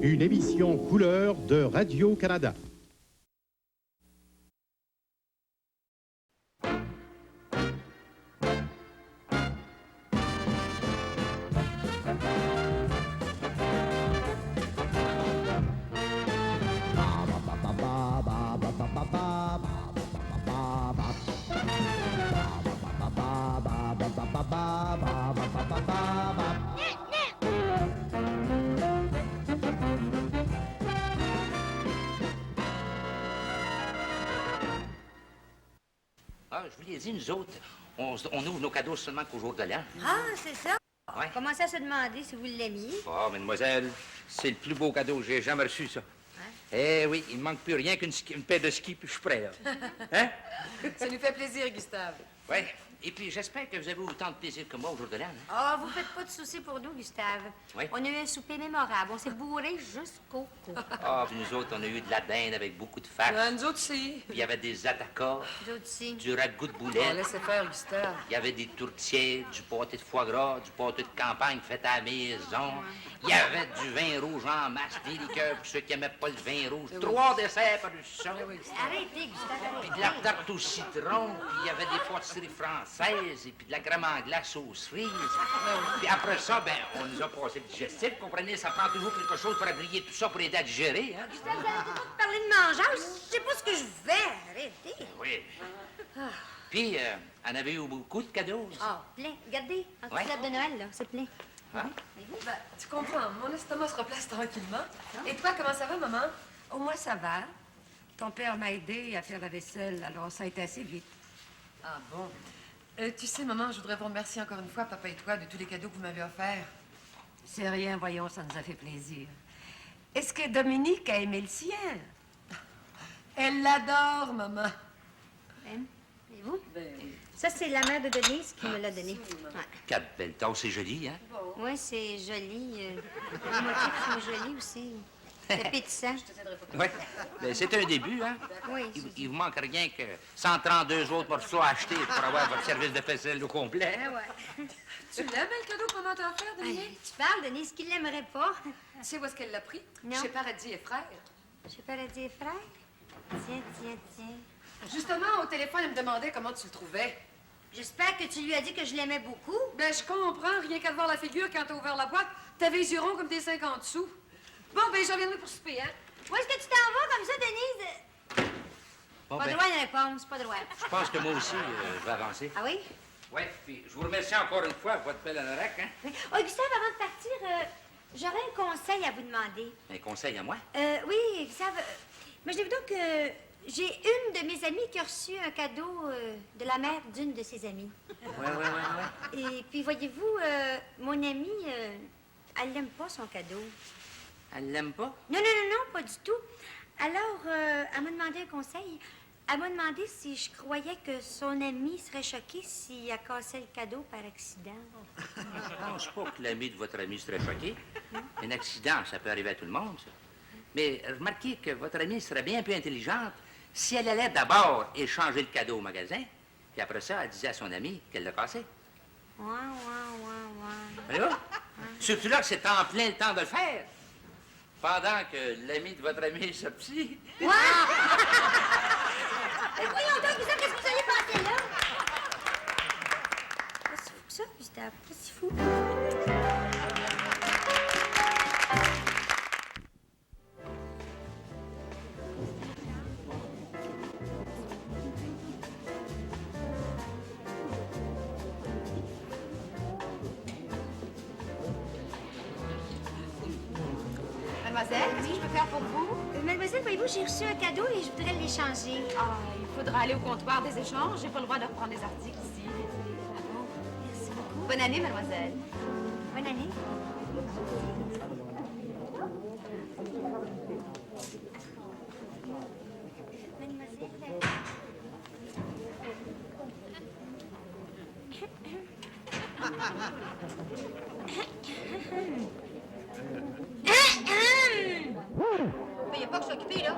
une émission couleur de Radio-Canada. Ah, je vous l'ai dit, nous autres, on ouvre nos cadeaux seulement qu'au jour de l'an. Ah, c'est ça? Ouais. On commençait à se demander si vous l'aimiez. Oh, mademoiselle, c'est le plus beau cadeau que j'ai jamais reçu, ça. Eh oui, il ne manque plus rien qu'une paire de skis, puis je suis prêt, là. Hein? Ça nous fait plaisir, Gustave. Oui. Et puis, j'espère que vous avez autant de plaisir que moi au jour de l'an. Hein? Ah, vous faites pas de soucis pour nous, Gustave. Oui. On a eu un souper mémorable. On s'est bourré jusqu'au cou. Ah, puis nous autres, on a eu de la dinde avec beaucoup de farce. Ah, nous autres aussi. Puis il y avait des attaquas, Nous autres aussi. du ragoût de On boulettes. laissait faire, Gustave. Il y avait des tourtières, du pâté de foie gras, du pâté de campagne fait à la maison. Il y avait du vin rouge en masse, des liqueurs pour ceux qui n'aimaient pas le vin rouge. 3 desserts par-dessus ça. Arrêtez, Gustave, Puis arrêtez. de la tarte au citron, puis il y avait des pâtisseries françaises, et puis de la crème en glace aux cerises. Puis après ça, ben, on nous a passé le digestif, comprenez, ça prend toujours quelque chose pour griller tout ça pour aider à digérer, hein? Gustave, vous arrêtez pas de parler de mangeage. Je sais pas ce que je fais. Arrêtez. Oui. Puis, on avait eu beaucoup de cadeaux. Ah, plein. Regardez, en Ouais. date de Noël, là, c'est plein. Hein? Ben, tu comprends, mon estomac se replace tranquillement. Et toi, comment ça va, maman? Au moins, ça va. Ton père m'a aidé à faire la vaisselle, alors ça a été assez vite. Ah bon? Tu sais, maman, je voudrais vous remercier encore une fois, papa et toi, de tous les cadeaux que vous m'avez offerts. C'est rien, voyons, ça nous a fait plaisir. Est-ce que Dominique a aimé le sien? Elle l'adore, maman. Hein? Et vous? Ben, Ça, c'est la mère de Denise qui me l'a donné. Ouais. Quatre belles tasses, c'est joli, hein? Oui, c'est joli. Les motifs sont jolis aussi. C'est appétissant. Oui. Ben, c'est un début, hein? Oui. Il vous manque rien que 132 autres morceaux à acheter pour avoir votre service de vaisselle au complet. Ah ouais. tu l'aimes, le cadeau que maman t'a offert, Hey, Dominique? tu parles, Denise, qui l'aimerait pas? Tu sais où est-ce qu'elle l'a pris? Non. Chez Paradis et Frères. Je sais pas la dire, frère. Tiens. Justement, au téléphone, elle me demandait comment tu le trouvais. J'espère que tu lui as dit que je l'aimais beaucoup. Ben, je comprends. Rien qu'à te voir la figure quand t'as ouvert la boîte, t'avais les yeux ronds comme des 50 sous. Bon, ben, je reviendrai pour souper, hein? Où est-ce que tu t'en vas comme ça, Denise? Bon, Pas ben, droit de réponse, pas droit. je pense que moi aussi, je vais avancer. Ah oui? Oui, puis je vous remercie encore une fois, votre belle anorak, hein? Oui. Oh, Gustave, avant de partir, j'aurais un conseil à vous demander. Un conseil à moi? Oui, Gustave, imaginez-vous donc que j'ai une de mes amies qui a reçu un cadeau de la mère d'une de ses amies. Oui. Et puis, voyez-vous, mon amie, elle n'aime pas son cadeau. Elle l'aime pas? Non, pas du tout. Alors, elle m'a demandé un conseil. Elle m'a demandé si je croyais que son amie serait choquée si elle cassait le cadeau par accident. Je pense pas que l'ami de votre ami serait choqué. Un accident, ça peut arriver à tout le monde, ça. Mais remarquez que votre amie serait bien plus intelligente si elle allait d'abord échanger le cadeau au magasin, puis après ça, elle disait à son ami qu'elle l'a cassé. Ouais. Voyez-vous? Surtout là que c'est en plein le temps de le faire. Pendant que l'ami de votre ami est sorti. Mais voyons donc, Gustave, qu'est-ce que vous allez passer là? Pas si fou que ça, Gustave, pas si fou. Mademoiselle, qu'est-ce que je peux faire pour vous? Mademoiselle, voyez-vous, j'ai reçu un cadeau et je voudrais l'échanger. Ah, il faudra aller au comptoir des échanges. J'ai pas le droit de reprendre des articles ici. Ah bon? Merci beaucoup. Bonne année, mademoiselle. Bonne année. Mais il n'y a pas que je suis occupée, là.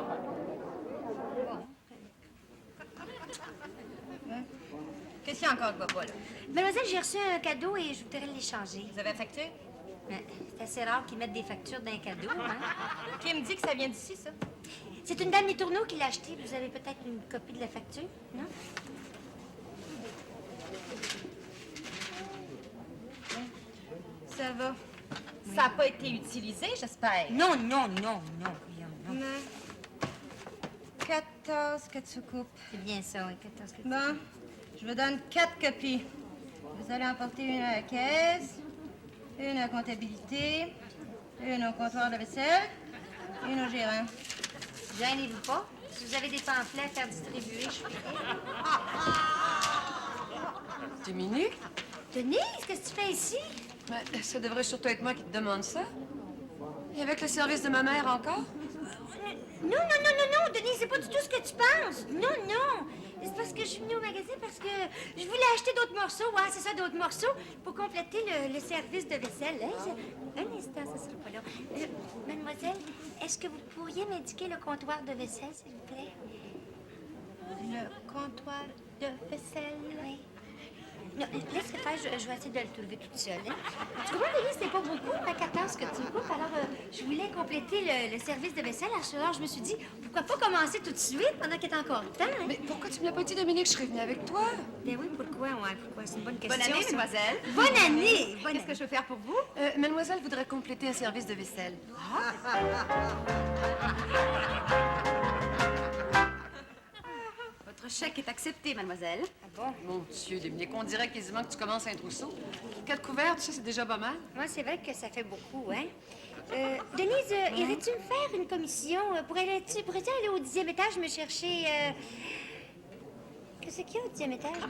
Qu'est-ce qu'il y a encore qui va pas, là? Mademoiselle, j'ai reçu un cadeau et je voudrais l'échanger. Vous avez affecté? C'est assez rare qu'ils mettent des factures d'un cadeau, hein? Qui me dit que ça vient d'ici, ça? C'est une dame des tourneaux qui l'a acheté. Vous avez peut-être une copie de la facture, non? Ça va. Ça n'a pas été utilisé, j'espère. Non, non, non, non, non, non. 14 Katsukup. C'est bien ça, oui, 14 que Bon, je vous donne 4 copies. Vous allez emporter une à la caisse, une à la comptabilité, une au comptoir de vaisselle, une au gérant. Gênez-vous pas. Si vous avez des pamphlets à faire distribuer, je suis prête. Dominique? Denise, qu'est-ce que tu fais ici? Mais ça devrait surtout être moi qui te demande ça. Et avec le service de ma mère encore? Non, non, non, non, non, Denise, c'est pas du tout ce que tu penses. Non, non. C'est parce que je suis venue au magasin parce que je voulais acheter d'autres morceaux. Ouais, c'est ça, d'autres morceaux pour compléter le service de vaisselle. Hein? Un instant, ça sera pas là. Mademoiselle, est-ce que vous pourriez m'indiquer le comptoir de vaisselle, s'il vous plaît? Le comptoir de vaisselle. Oui. Non, laisse-le faire, je vais essayer de le trouver toute seule. Hein? Tu comprends, Denise, c'est pas beaucoup, pas 14 que tu coupes. Alors, je voulais compléter le service de vaisselle. Alors, je me suis dit, pourquoi pas commencer tout de suite pendant qu'il est encore temps, hein? Mais pourquoi tu me l'as pas dit, Dominique? Je serais venue avec toi. Ben oui, pourquoi? Ouais, pourquoi? C'est une bonne question. Bonne année, ça. mademoiselle. Bonne année! Qu'est-ce que je peux faire pour vous? Mademoiselle voudrait compléter un service de vaisselle. Votre chèque est accepté, mademoiselle. Ah bon? Mon Dieu, Dominique, on dirait quasiment que tu commences un trousseau. 4 couverts, tu sais, c'est déjà pas mal. Moi, c'est vrai que ça fait beaucoup, hein? Denise, irais-tu me faire une commission? Pourrais-tu aller au 10e étage me chercher... Qu'est-ce qu'il y a au 10e étage, là?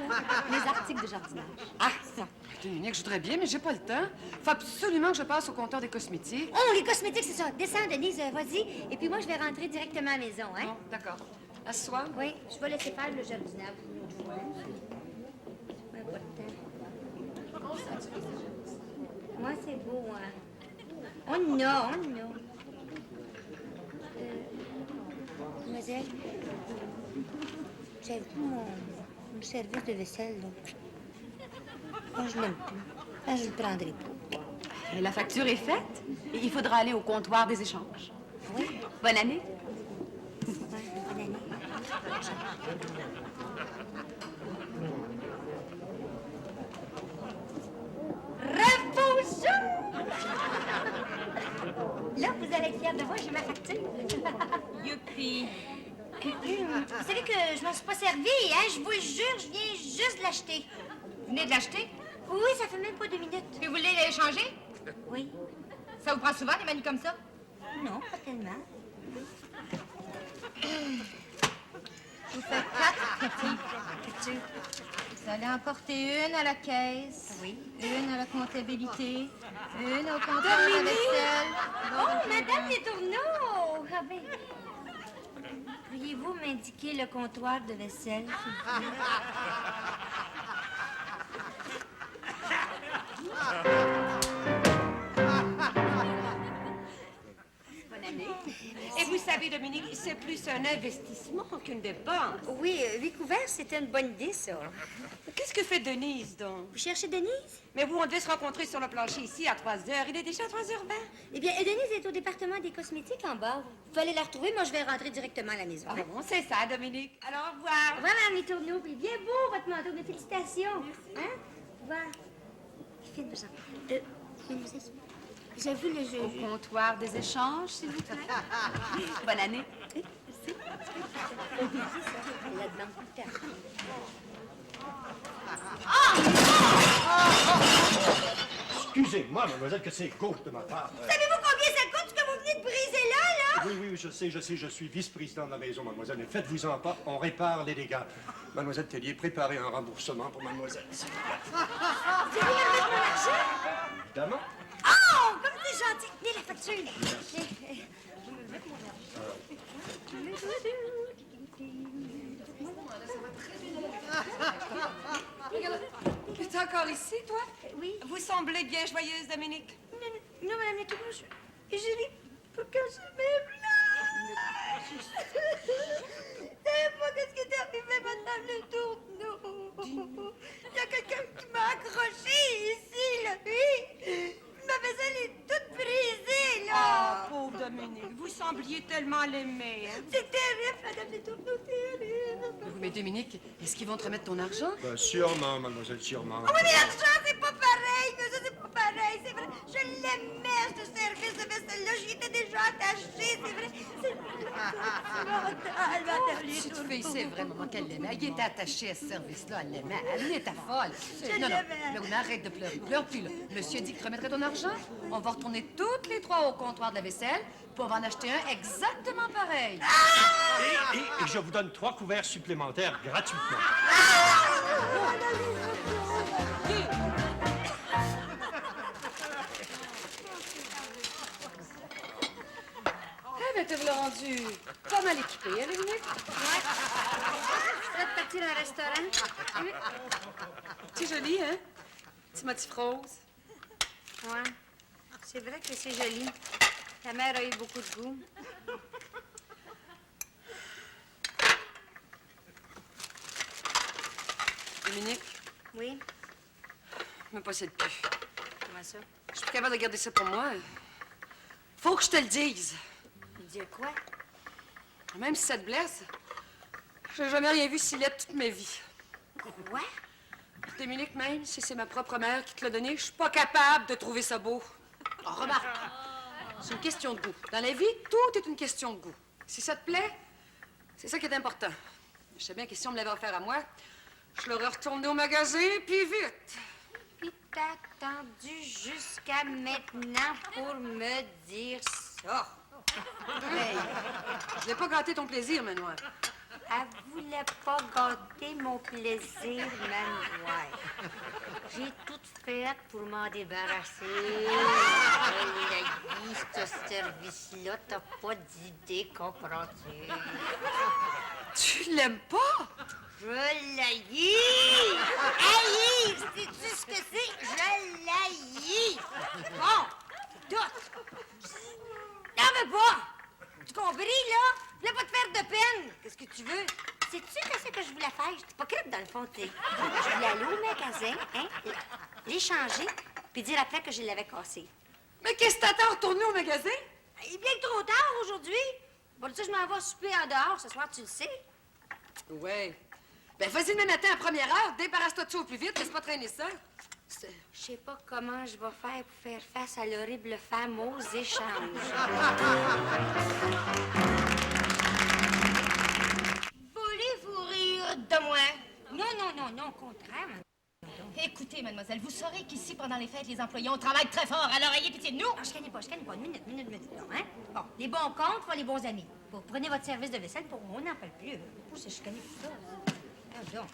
Les articles de jardinage. Ah, ça. Dominique, je voudrais bien, mais j'ai pas le temps. Faut absolument que je passe au comptoir des cosmétiques. Oh, les cosmétiques, c'est ça. Descends, Denise, vas-y. Et puis moi, je vais rentrer directement à la maison, hein? Bon, d'accord. Assois. Oui, je vais laisser faire le jardinage une autre fois. Ouais, pas de temps. Moi, c'est beau, hein? On a. Mademoiselle, j'avoue, mon service de vaisselle, là. Moi, je l'aime plus. Ah, je le prendrai pas. Mais la facture est faite. Et il faudra aller au comptoir des échanges. Oui? Bonne année. Ouais, bonne année. Rebonjour! Là, vous allez être fiers de moi, j'ai ma facture. Youpi. Vous savez que je m'en suis pas servi, hein? Je vous le jure, je viens juste de l'acheter. Vous venez de l'acheter? Oui, ça fait même pas 2 minutes. Puis vous voulez l'échanger? Oui. Ça vous prend souvent des manies comme ça? Non, pas tellement. Je vous fais 4 copies. Vous allez emporter une à la caisse, Oui. une à la comptabilité, une au comptoir de vaisselle. Oh, Madame Les Tourneaux! Ah ben, pourriez-vous m'indiquer le comptoir de vaisselle, s'il vous plaît? Bonne année. Et vous savez, Dominique, c'est plus un investissement qu'une dépense. Oui, 8 couverts, c'était une bonne idée, ça. Qu'est-ce que fait Denise, donc? Vous cherchez Denise? Mais vous, on devait se rencontrer sur le plancher ici à 3 heures. Il est déjà 3h20. Eh bien, Denise est au département des cosmétiques en bas. Vous allez la retrouver, moi je vais rentrer directement à la maison. Ah bon, c'est ça, Dominique. Alors, au revoir. Au revoir, Madame Les Tourneaux. Puis bien beau, votre manteau. Mes félicitations. Hein? Au revoir. Fine, par exemple. Mademoiselle, vous avez vu le jeu? Au comptoir des échanges, s'il vous plaît. Bonne année. Elle la demande tout le temps. Excusez-moi, mademoiselle, que c'est gauche de ma part. Savez-vous combien ça coûte ce que vous venez de briser là? Oui, oui, je sais, je suis vice-président de la maison, mademoiselle, mais faites-vous-en pas, on répare les dégâts. Mademoiselle Tellier, préparez un remboursement pour mademoiselle. C'est vous qui me mon argent? Évidemment. Oh, comme c'est gentil. Tenez la facture. Tu es encore ici, toi? Oui. Vous semblez bien joyeuse, Dominique. Non, Madame Les Tourneaux, je l'ai pas caché même là. Vous savez pas qu'est-ce qui est arrivé, Madame Les Tourneaux? Il y a quelqu'un qui m'a accroché ici, là. Oui. Ma vaisselle est oublié tellement l'aimer. Hein? C'est terrible, Madame Les Tourneaux, terrible. Mais Dominique, est-ce qu'ils vont te remettre ton argent? Ben, sûrement, mademoiselle, sûrement. Oh, mais l'argent, c'est pas pareil, mais ça, c'est pas pareil, c'est vrai. Je l'aimais, ce service de vaisselle-là. J'y étais déjà attachée, c'est vrai. C'est sentimental, Madame Les Si tu Tourneaux. fais, c'est vrai, maman, qu'elle l'aimait. Elle était attachée à ce service-là, elle l'aimait. Elle était folle. Non, l'aimais. mais oui, mais arrête de pleurer. Pleure plus, là. Monsieur dit que tu remettrais ton argent. On va retourner toutes les trois au comptoir de la vaisselle, puis on va en acheter un exactement pareil. Et je vous donne 3 couverts supplémentaires gratuitement. Eh bien, te voilà rendu pas mal équipé, hein, Dominique? Prêt de partir à un restaurant? C'est joli, hein? Petit motif rose. Ouais. C'est vrai que c'est joli. Ta mère a eu beaucoup de goût. Dominique, Oui? me possède plus. Comment ça? Je suis plus capable de garder ça pour moi. Faut que je te le dise. Dire quoi? Même si ça te blesse, j'ai jamais rien vu si laid toute ma vie. Quoi? Dominique, même si c'est ma propre mère qui te l'a donné, je suis pas capable de trouver ça beau. Oh, remarque, c'est une question de goût. Dans la vie, tout est une question de goût. Si ça te plaît, c'est ça qui est important. Je sais bien que si on me l'avait offert à moi, je l'aurais retourné au magasin, puis vite. Puis t'as attendu jusqu'à maintenant pour me dire ça. Hey, je n'ai pas gâté ton plaisir, Manoir. Elle voulait pas gâter mon plaisir, Manoir. J'ai tout fait pour m'en débarrasser. Je l'ai dit, ce service-là, t'as pas d'idée, comprends-tu? Tu l'aimes pas? Je l'haïs! Haïs! Sais-tu ce que c'est? Je l'haïs! Bon, c'est tout. T'en veux pas! Tu compris, là? Je voulais pas te faire de peine. Qu'est-ce que tu veux? Sais-tu que c'est que je voulais faire? J'étais pas crête dans le fond, tu sais. Je voulais aller au magasin, hein, l'échanger, puis dire après que je l'avais cassé. Mais qu'est-ce que t'attends à retourner au magasin? Il est bien trop tard aujourd'hui. Bon, tu sais, je m'en vais souper en dehors ce soir, tu le sais. Ouais. Ben, vas-y demain matin à première heure, débarrasse-toi de ça au plus vite, laisse pas traîner ça. Je sais pas comment je vais faire pour faire face à l'horrible femme aux échanges. Voulez-vous rire de moi? Non, non, non, non, au contraire. Écoutez, mademoiselle, vous saurez qu'ici, pendant les fêtes, les employés, on travaille très fort. Alors, ayez pitié de nous. Non, je connais pas. Une minute, non, hein? Bon, les bons comptes font les bons amis. Vous prenez votre service de vaisselle pour on n'en parle plus. Pour ça, je connais tout ça. Pardon.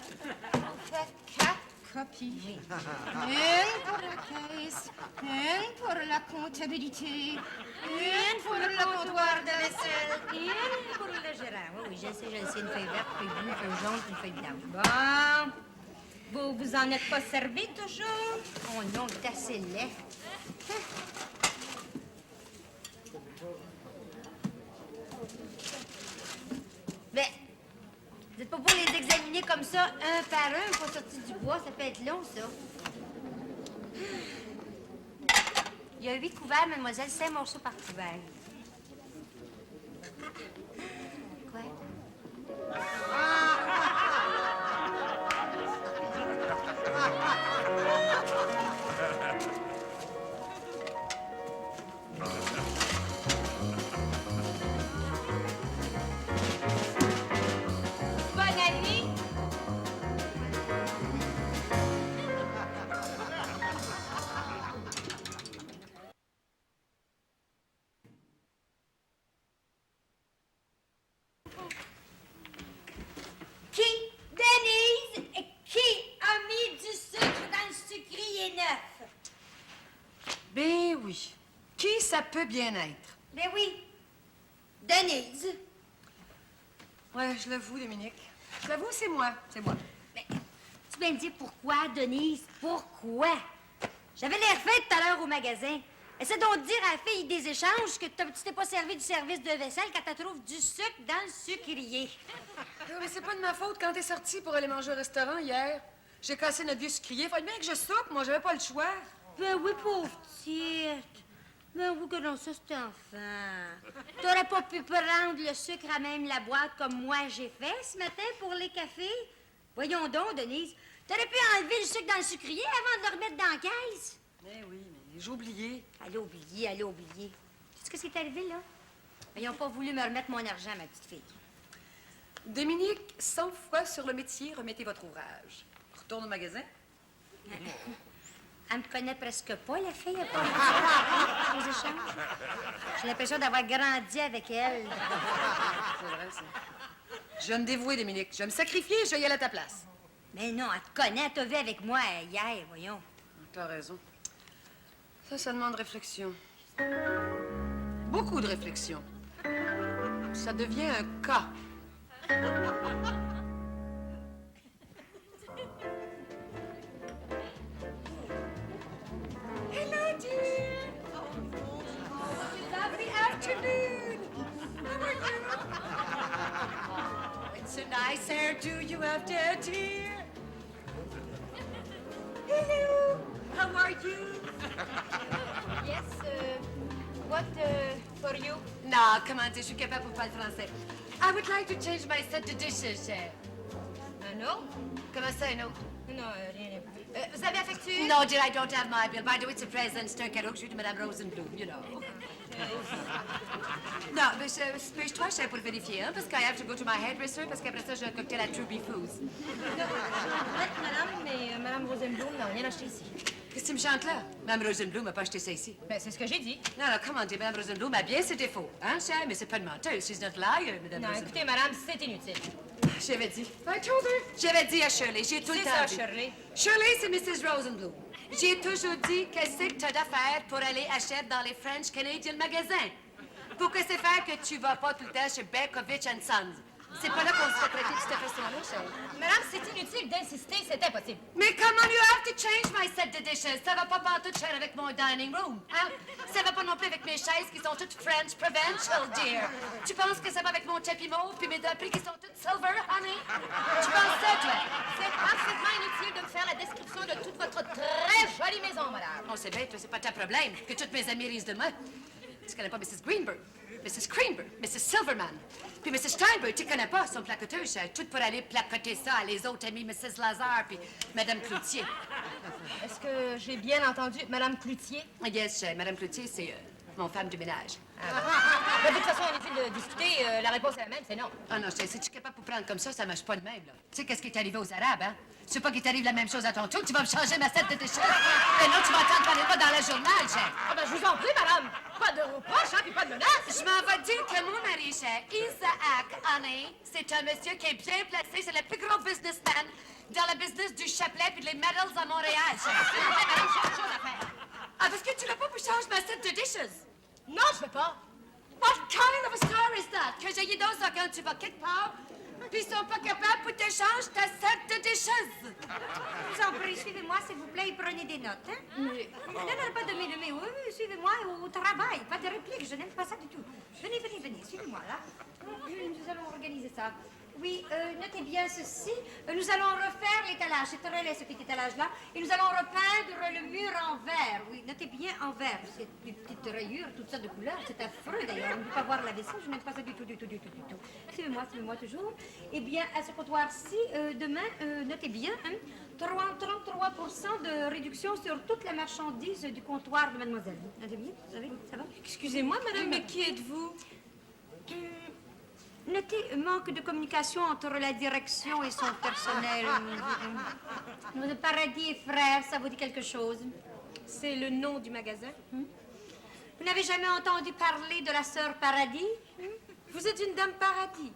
On fait 4 copies. Oui. Une pour la caisse, une pour la comptabilité, une pour le comptoir de vaisselle. Une pour le gérant. Oui, oui, je sais, une feuille verte, une feuille bleue, une feuille jaune, une feuille blanche. Bon, vous en êtes pas servi toujours? Oh non, c'est assez laid. Ben, vous n'êtes pas pour les examiner comme ça, un par un, pas sortis du bois, ça peut être long, ça. Il y a 8 couverts, mademoiselle, 5 morceaux par couvert. Quoi? Bonne nuit. Qui? Denise? Qui a mis du sucre dans le sucrier neuf? Ben oui. Qui ça peut bien être? Ben oui. Denise. Ouais, je l'avoue, Dominique. Je l'avoue, c'est moi. C'est moi. Mais tu viens me dire pourquoi, Denise? Pourquoi? J'avais l'air fait tout à l'heure au magasin. Essaie donc de dire à la fille des échanges que tu t'es pas servi du service de vaisselle quand tu trouves du sucre dans le sucrier. Non, mais c'est pas de ma faute quand t'es sortie pour aller manger au restaurant hier. J'ai cassé notre vieux sucrier. Fallait bien que je soupe. Moi, j'avais pas le choix. Ben oui, pauvre petite. Ben oui que non, ça c'est enfant. T'aurais pas pu prendre le sucre à même la boîte comme moi j'ai fait ce matin pour les cafés? Voyons donc, Denise. T'aurais pu enlever le sucre dans le sucrier avant de le remettre dans la caisse. Eh oui, mais j'ai oublié. Allez oublier, allez oublier. Tu sais ce qui s'est arrivé, là? Ils n'ont pas voulu me remettre mon argent, ma petite fille. Dominique, 100 fois sur le métier, remettez votre ouvrage. Retourne au magasin. Elle me connaît presque pas, la fille, à part aux échanges. J'ai l'impression d'avoir grandi avec elle. C'est vrai, ça. Je vais me dévouer, Dominique. Je vais me sacrifier et je vais y aller à ta place. Mais non, elle te connaît, elle t'a vu avec moi hier, voyons. T'as raison. Ça demande réflexion. Beaucoup de réflexion. Ça devient un cas. Hello, dear. Lovely afternoon. How are you? It's a nice hairdo you have there, dear. Hello. How are you? Yes, what for you? Non, comment dire, je suis capable pour parler français. I would like to change my set of dishes. Un autre? Comment ça, un autre? Non, rien. Vous avez la facture? No, dear, I don't have my bill. By the way, it's a present. C'est un cadeau que j'ai eu de Mme Rosenblum, you know. Non, mais je toi, je sais pour vérifier, hein, parce que I have to go to my hairdresser, parce qu'après ça, j'ai un cocktail à Truby Foods. Madame, mais Madame Rosenblum n'a rien acheté ici. Qu'est-ce que tu me chantes là? Mme Rosenblum n'a pas acheté ça ici. Ben, c'est ce que j'ai dit. Non, non, comment dire, Mme Rosenblum a bien ses défauts, hein, chère, mais c'est pas une menteuse. She's not liar, Mme Non, Rosenblum. écoutez, madame, c'est inutile. J'avais dit. I told her. J'avais dit à Shirley, j'ai tout le C'est temps ça, dit. Shirley. Shirley, c'est Mrs. Rosenblum. J'ai toujours dit qu'est-ce que t'as d'affaires pour aller acheter dans les French Canadian magasins. Pour que c'est faire que tu vas pas tout le temps chez Berkovitch & Sons. C'est pas là qu'on se fait traiter de cette façon-là, chérie. Madame, c'est inutile d'insister, c'est impossible. Mais comment you have to change my set de dishes? Ça va pas pantoute, cher, avec mon dining room, hein? Ça va pas non plus avec mes chaises qui sont toutes French provincial, dear. Tu penses que ça va avec mon tapis mauve puis mes draperies qui sont toutes silver, honey? Tu penses ça, toi? C'est parfaitement inutile de me faire la description de toute votre très jolie maison, madame. On sait bien, toi, c'est pas ta problème que toutes mes amies risent de moi. Tu connais pas Mrs. Greenberg, Mrs. Greenberg, Mrs. Silverman. Puis Mrs. Steinberg, tu connais pas son placoteuse, tout pour aller placoter ça à les autres amies, Mrs. Lazare puis Madame Cloutier. Est-ce que j'ai bien entendu Madame Cloutier? Yes, Madame Cloutier, c'est mon femme du ménage. De toute façon, inutile de discuter. La réponse est la même, c'est non. Ah non, si tu es capable pour prendre comme ça marche pas de même, là. Tu sais qu'est-ce qui est arrivé aux Arabes, hein? Tu sais pas qu'il t'arrive la même chose à ton tour, tu vas me changer ma set de déchets. Mais non, tu vas entendre parler de moi dans le journal, chef. Ah ben, je vous en prie, madame. Pas de reproches, hein, puis pas de menaces. Je m'en vais dire que mon mari, cher, Isaac Honey, c'est un monsieur qui est bien placé, c'est le plus gros businessman dans le business du chapelet puis des medals à Montréal, chef. Madame, j'ai autre chose à faire. Ah, parce que tu l'as pas pour changer ma set de dishes. Non, je veux pas. What kind of a star is that? Que j'ai dans ça quand tu vas quelque part, puis ils sont pas capables pour t'échanger ta set de dishes. Je vous en prie, suivez-moi, s'il vous plaît, et prenez des notes, hein? Oui. Non, non, pas de mes oui, oui, suivez-moi au travail, pas de réplique, je n'aime pas ça du tout. Venez, venez, venez, suivez-moi, là. Nous allons organiser ça. Oui, notez bien ceci. Nous allons refaire l'étalage, c'est très laid, ce petit étalage-là, et nous allons repeindre le mur en vert. Oui, notez bien en vert. Ces petites rayures, toutes sortes de couleurs, c'est affreux d'ailleurs. On ne peut pas voir la vaisselle, je n'aime pas ça du tout, du tout, du tout, du tout. Suivez-moi toujours. Eh bien, à ce comptoir-ci, demain, notez bien, hein, 33% de réduction sur toute la marchandise du comptoir de mademoiselle. Notez bien, vous savez, ça va? Excusez-moi, madame, mais qui êtes-vous? Notez manque de communication entre la direction et son personnel. Le Paradis et Frères, ça vous dit quelque chose? C'est le nom du magasin? Vous n'avez jamais entendu parler de la sœur Paradis? Vous êtes une dame Paradis.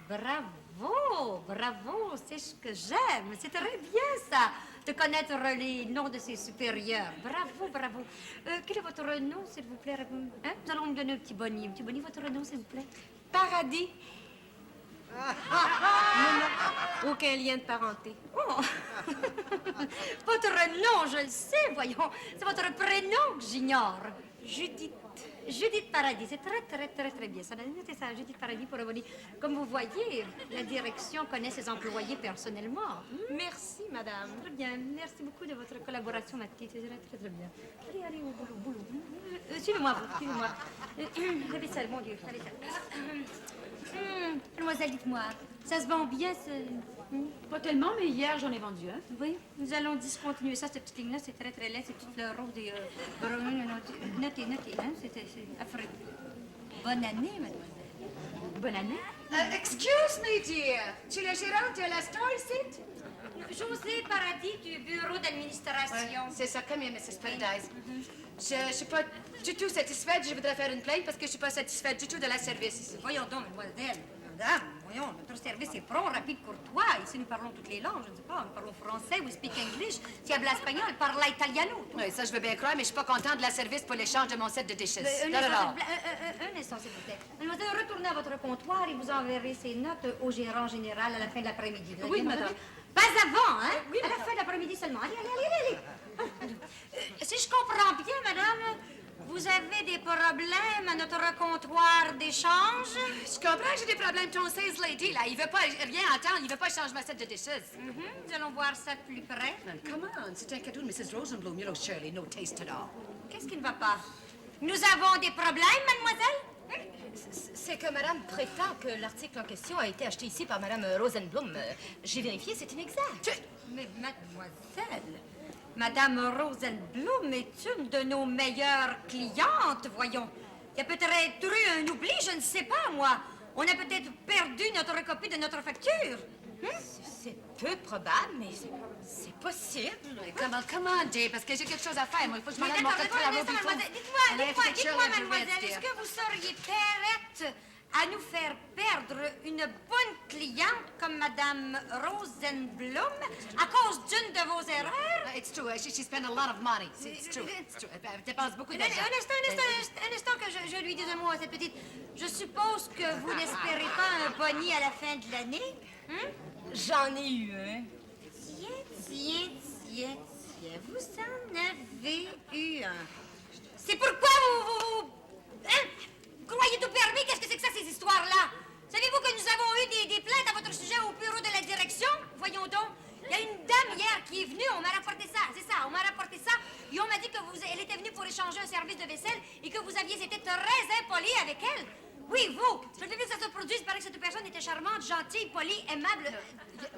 Bravo, bravo, c'est ce que j'aime. C'est très bien ça, de connaître les noms de ses supérieurs. Bravo, bravo. Quel est votre nom, s'il vous plaît? Hein? Nous allons me donner un petit boni. Un petit boni, votre nom, s'il vous plaît? Paradis. Non, aucun lien de parenté. Oh. Votre nom, je le sais, voyons. C'est votre prénom que j'ignore. Judith. Judith Paradis, c'est très, très, très, très bien. Ça m'a noté ça, Judith Paradis pour abonner. Comme vous voyez, la direction connaît ses employés personnellement. Merci, madame. Très bien. Merci beaucoup de votre collaboration, ma petite. C'est très, très bien. Allez, allez, au boulot, boulot. Suivez-moi, vous, suivez-moi. La vaisselle, mon Dieu, la vaisselle. Mademoiselle, dites-moi, ça se vend bien, Pas tellement, mais hier, j'en ai vendu un. Oui, nous allons discontinuer ça, cette petite ligne-là, c'est très, très laid, ces petites fleurs roses et... notez, hein, c'est affreux. Bonne année, mademoiselle. Bonne année. Excuse me, dear. Tu es la gérante de la store ici? José Paradis du bureau d'administration. C'est ça, comme Mrs. Paradise. Je suis pas du tout satisfaite. Je voudrais faire une plainte parce que je suis pas satisfaite du tout de la service ici. Voyons donc, mademoiselle. Madame, voyons, notre service est prompt, rapide, courtois. Ici, nous parlons toutes les langues, je ne sais pas. Nous parlons français, we speak English. Si habla espagnol, parla italiano. Oui, ça, je veux bien croire, mais je suis pas contente de la service pour l'échange de mon set de dishes. Un instant, s'il vous plaît. Mademoiselle, retournez à votre comptoir et vous enverrez ces notes au gérant général à la fin de l'après-midi. Oui, madame. Pas avant, hein? Oui, à la fin de l'après-midi seulement. Allez, allez, allez, allez. Si je comprends bien, madame, vous avez des problèmes à notre comptoir d'échange? Je comprends que j'ai des problèmes. Ton sales lady, là, il veut pas rien entendre. Il veut pas changer ma set de dishes. Nous allons voir ça de plus près. Come on, c'est un cadeau de Mrs. Rosenblum. You know, Shirley, no taste at all. Qu'est-ce qui ne va pas? Nous avons des problèmes, mademoiselle? C'est que madame prétend que l'article en question a été acheté ici par madame Rosenblum. J'ai vérifié, c'est inexact. Mais mademoiselle, madame Rosenblum est une de nos meilleures clientes, voyons. Il y a peut-être eu un oubli, je ne sais pas, moi. On a peut-être perdu notre copie de notre facture. C'est peu probable, mais c'est possible. Comment, Jay, parce que j'ai quelque chose à faire. Moi, il faut que je m'en Mais aille mon d'accord, code de travaux. d'accord, mademoiselle, dites-moi, mademoiselle, est-ce que vous seriez prête à nous faire perdre une bonne cliente comme madame Rosenblum à cause d'une de vos erreurs? It's true. She spent a lot of money. It's true. It's true. Elle dépense beaucoup Un d'argent. instant que je lui dise un mot à cette petite. Je suppose que vous n'espérez pas un boni à la fin de l'année? J'en ai eu un. Tiens, vous en avez eu un. C'est pourquoi vous croyez tout permis? Qu'est-ce que c'est que ça, ces histoires-là? Savez-vous que nous avons eu des plaintes à votre sujet au bureau de la direction? Voyons donc. Il y a une dame hier qui est venue, on m'a rapporté ça, c'est ça, on m'a rapporté ça, et on m'a dit que elle était venue pour échanger un service de vaisselle et que vous aviez été très impoli avec elle. Oui, vous! Je l'ai vu que ça se produise. Il paraît que cette personne était charmante, gentille, polie, aimable.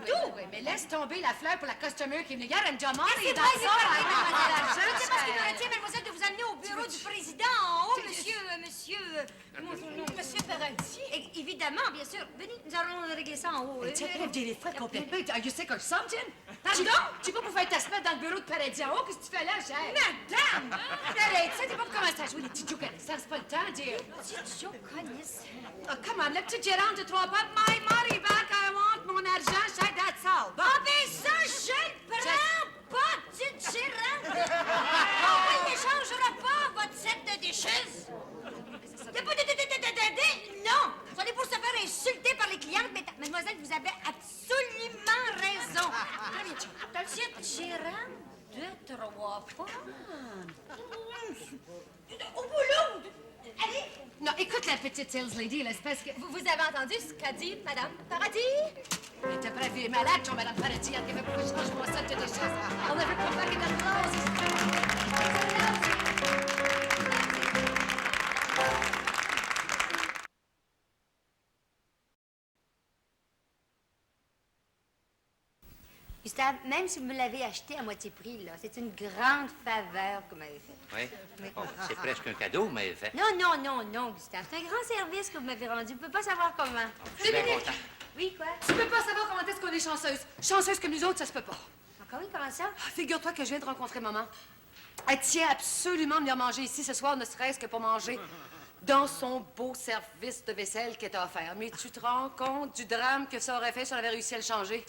Tout! Oui, mais laisse tomber la fleur pour la customer qui est venue hier. Elle me demande. C'est vrai, c'est vrai, mademoiselle. Je ne sais pas ce qui me retient, mademoiselle, de vous amener au bureau du président en haut, Monsieur Paradis. Évidemment, bien sûr. Venez, nous allons régler ça en haut. Tu as des frais complètement. Are you sick or something? Pardon? Tu vas pour faire ta semaine dans le bureau de Paradis en haut. Qu'est-ce que tu fais là, chère? Madame! Allez, tu sais, t'es pas pour commencer à jouer les petits jokes. Ça reste pas le temps, dear. Petite joconisse. Oh, come on, la petite gérante de trois pommes. My money back, I want mon argent, chère, that's all. Bon. Ah, ben ça, je le prends pas, petite gérante! On n'échangera pas votre set de dishes! Il n'y a pas de... Non! J'en ai pour se faire insulter par les clientes, mais mademoiselle, vous avez absolument raison. Petite gérante de trois pommes. Au boulot! Allez! Non, écoute la petite sales lady, là, c'est parce que... Vous avez entendu ce qu'a dit madame Paradis? Elle était prête à malade, ton madame Paradis. Elle avait pourquoi je change mon set de dishes. I'll never come back in that clothes. Gustave, même si vous me l'avez acheté à moitié prix, là, c'est une grande faveur que vous m'avez faite. Oui? Bon, c'est presque un cadeau, mais fait. Non, Gustave. C'est un grand service que vous m'avez rendu. Vous ne pouvez pas savoir comment. Je suis bien content. Oui, quoi? Tu peux pas savoir comment est-ce qu'on est chanceuse. Chanceuse comme nous autres, ça se peut pas. Encore oui, comment ça? Figure-toi que je viens de rencontrer maman. Elle tient absolument à venir manger ici ce soir, ne serait-ce que pour manger dans son beau service de vaisselle qu'elle t'a offert. Mais tu te rends compte du drame que ça aurait fait si on avait réussi à le changer?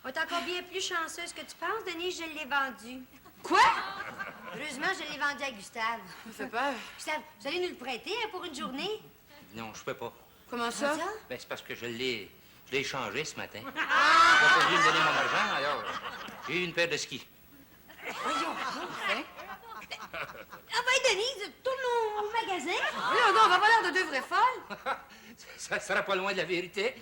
On est encore bien plus chanceuse que tu penses, Denise. Je l'ai vendu. Quoi? Heureusement, je l'ai vendu à Gustave. Ça me fait peur. Gustave, vous allez nous le prêter hein, pour une journée? Non, je peux pas. Comment ça? Ben, c'est parce que je l'ai échangé ce matin. Il n'a pas voulu me donner mon argent, alors j'ai eu une paire de skis. Ah ben, Denise, tourne au magasin. Ça sera pas loin de la vérité.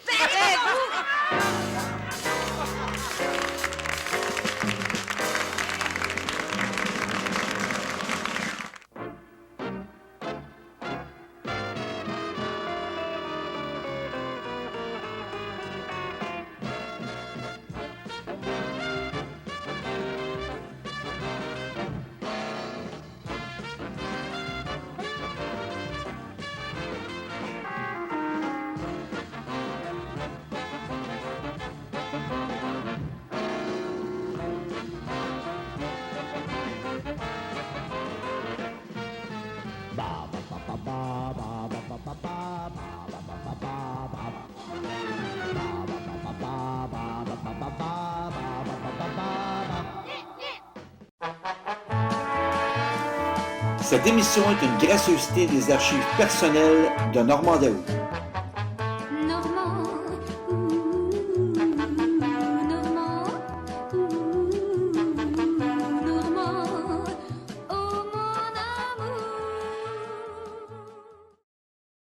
Cette émission est une gracieuseté des archives personnelles de Normand Daou.